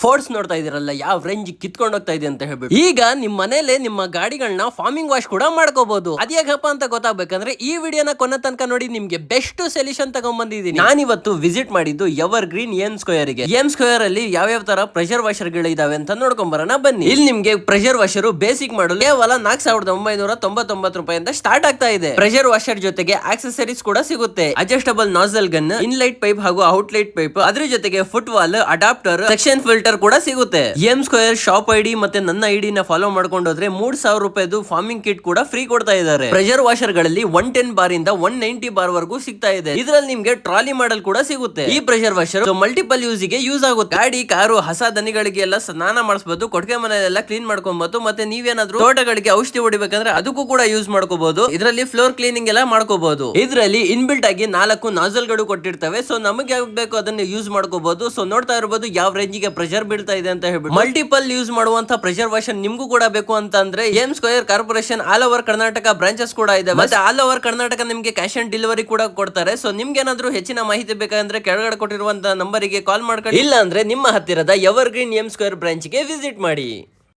Force ನೋಡ್ತಾ ಇದೀರಲ್ಲ ಯಾವ range ಕಿತ್ಕೊಂಡು ಹೋಗ್ತಾ ಇದೆ ಅಂತ ಹೇಳ್ಬಿಟ್ಟು. ಈಗ ನಿಮ್ ಮನೇಲೆ ನಿಮ್ಮ ಗಾಡಿಗಳನ್ನ ಫಾರ್ಮಿಂಗ್ ವಾಶ್ ಕೂಡ ಮಾಡ್ಕೋಬಹುದು. ಅದ್ಯಾಕಪ್ಪ ಅಂತ ಗೊತ್ತಾಗ್ಬೇಕಂದ್ರೆ ಈ ವಿಡಿಯೋನ ಕೊನೆ ತನಕ ನೋಡಿ, ನಿಮ್ಗೆ ಬೆಸ್ಟ್ ಸೊಲ್ಯೂಷನ್ ತಗೊಂಡ್ಬಂದಿದ್ದೀನಿ. ನಾನಿವತ್ತು ವಿಸಿಟ್ ಮಾಡಿದ್ದು ಎವರ್ ಗ್ರೀನ್ ಎಂ ಸ್ಕ್ವೇರ್ ಗೆ. ಎಂ ಸ್ಕ್ವೇರ್ ಅಲ್ಲಿ ಯಾವ ತರ ಪ್ರೆಷರ್ ವಾಷರ್ ಗಳು ಇದಾವೆ ಅಂತ ನೋಡ್ಕೊಂಡ್ ಬರೋಣ ಬನ್ನಿ. ಇಲ್ಲಿ ನಿಮ್ಗೆ ಪ್ರೆಷರ್ ವಾಷರ್ ಬೇಸಿಕ್ ಮಾಡಲು ಕೇವಲ 4999 ರೂಪಾಯಿಂದ ಸ್ಟಾರ್ಟ್ ಆಗ್ತಾ ಇದೆ. ಪ್ರೆಷರ್ ವಾಷರ್ ಜೊತೆಗೆ ಆಕ್ಸೆಸರೀಸ್ ಕೂಡ ಸಿಗುತ್ತೆ. ಅಡ್ಜಸ್ಟಬಲ್ ನಾಸಲ್ ಗನ್, ಇನ್ಲೈಟ್ ಪೈಪ್ ಹಾಗೂ ಔಟ್ಲೈಟ್ ಪೈಪ್, ಅದ್ರ ಜೊತೆಗೆ foot wall, adapter, section filter ಕೂಡ ಸಿಗುತ್ತೆ. ಎಂ ಸ್ಕ್ವೇರ್ ಶಾಪ್ ಐಡಿ ಮತ್ತೆ ನನ್ನ ಐಡಿ ನ ಫಾಲೋ ಮಾಡ್ಕೊಂಡು ಹೋದ್ರೆ 3000 ರೂಪಾಯಿದು ಫಾರ್ಮಿಂಗ್ ಕಿಟ್ ಕೂಡ ಫ್ರೀ ಕೊಡ್ತಾ ಇದ್ದಾರೆ. ಪ್ರೆಷರ್ ವಾಷರ್ ಗಳಲ್ಲಿ 110 ಬಾರ್ ಇಂದ 190 ಬಾರ್ ವರೆಗೂ ಸಿಗ್ತಾ ಇದೆ. ಇದರಲ್ಲಿ ನಿಮ್ಗೆ ಟ್ರಾಲಿ ಮಾಡಲ್ ಕೂಡ ಸಿಗುತ್ತೆ. ಈ ಪ್ರೆಷರ್ ವಾಷರ್ ಮಲ್ಟಿಪಲ್ ಯೂಸ್ ಗೆ ಯೂಸ್ ಆಗುತ್ತೆ. ಗಾಡಿ, ಕಾರು, ಹಸ ದನಿಗಳಿಗೆ ಎಲ್ಲ ಸ್ನಾನ ಮಾಡಿಸಬಹುದು, ಕೊಟ್ಟಿಗೆ ಮನೆಯೆಲ್ಲ ಕ್ಲೀನ್ ಮಾಡ್ಕೊಬಹುದು. ಮತ್ತೆ ನೀವೇನಾದ್ರೂ ತೋಟಗಳಿಗೆ ಔಷಧಿ ಹೊಡಿಬೇಕಂದ್ರೆ ಅದಕ್ಕೂ ಕೂಡ ಯೂಸ್ ಮಾಡ್ಕೋಬಹುದು. ಇದರಲ್ಲಿ ಫ್ಲೋರ್ ಕ್ಲೀನಿಂಗ್ ಎಲ್ಲ ಮಾಡ್ಕೋಬಹುದು. ಇದರಲ್ಲಿ ಇನ್ಬಿಲ್ಟ್ ಆಗಿ 4 ನಾಸಲ್ ಗಳು ಕೊಟ್ಟಿರ್ತವೆ. ಸೊ ನಮಗೆ ಯಾವಾಗ ಬೇಕು ಅದನ್ನ ಯೂಸ್ ಮಾಡ್ಕೋಬಹುದು. ಸೊ ನೋಡ್ತಾ ಇರಬಹುದು ಯಾವ ರೇಂಜ್ ಗೆ ಪ್ರೆಷರ್ ಬೀಳ್ತಾ ಇದೆ ಅಂತ ಹೇಳ್ಬಿಟ್ಟು. ಮಲ್ಟಿಪಲ್ ಯೂಸ್ ಮಾಡುವಂತ ಪ್ರೆಷರ್ ವಾಷರ್ ನಿಮ್ಗೂ ಕೂಡ ಬೇಕು ಅಂತ ಅಂದ್ರೆ M square corporation all over Karnataka branches ಕೂಡ ಇದೆ. ಮತ್ತೆ ಆಲ್ ಓವರ್ ಕರ್ನಾಟಕ ನಿಮ್ಗೆ ಕ್ಯಾಶ್ ಆನ್ ಡೆಲಿವರಿ ಕೂಡ ಕೊಡ್ತಾರೆ. ಸೊ ನಿಮ್ಗೆ ಏನಾದ್ರೂ ಹೆಚ್ಚಿನ ಮಾಹಿತಿ ಬೇಕಂದ್ರೆ ಕೆಳಗಡೆ ಕೊಟ್ಟಿರುವಂತ ನಂಬರಿಗೆ ಕಾಲ್ ಮಾಡ್ಕೊಳ್ಳಿ. ಇಲ್ಲ ಅಂದ್ರೆ ನಿಮ್ಮ ಹತ್ತಿರದ ever green M square branch ಗೆ ವಿಸಿಟ್ ಮಾಡಿ.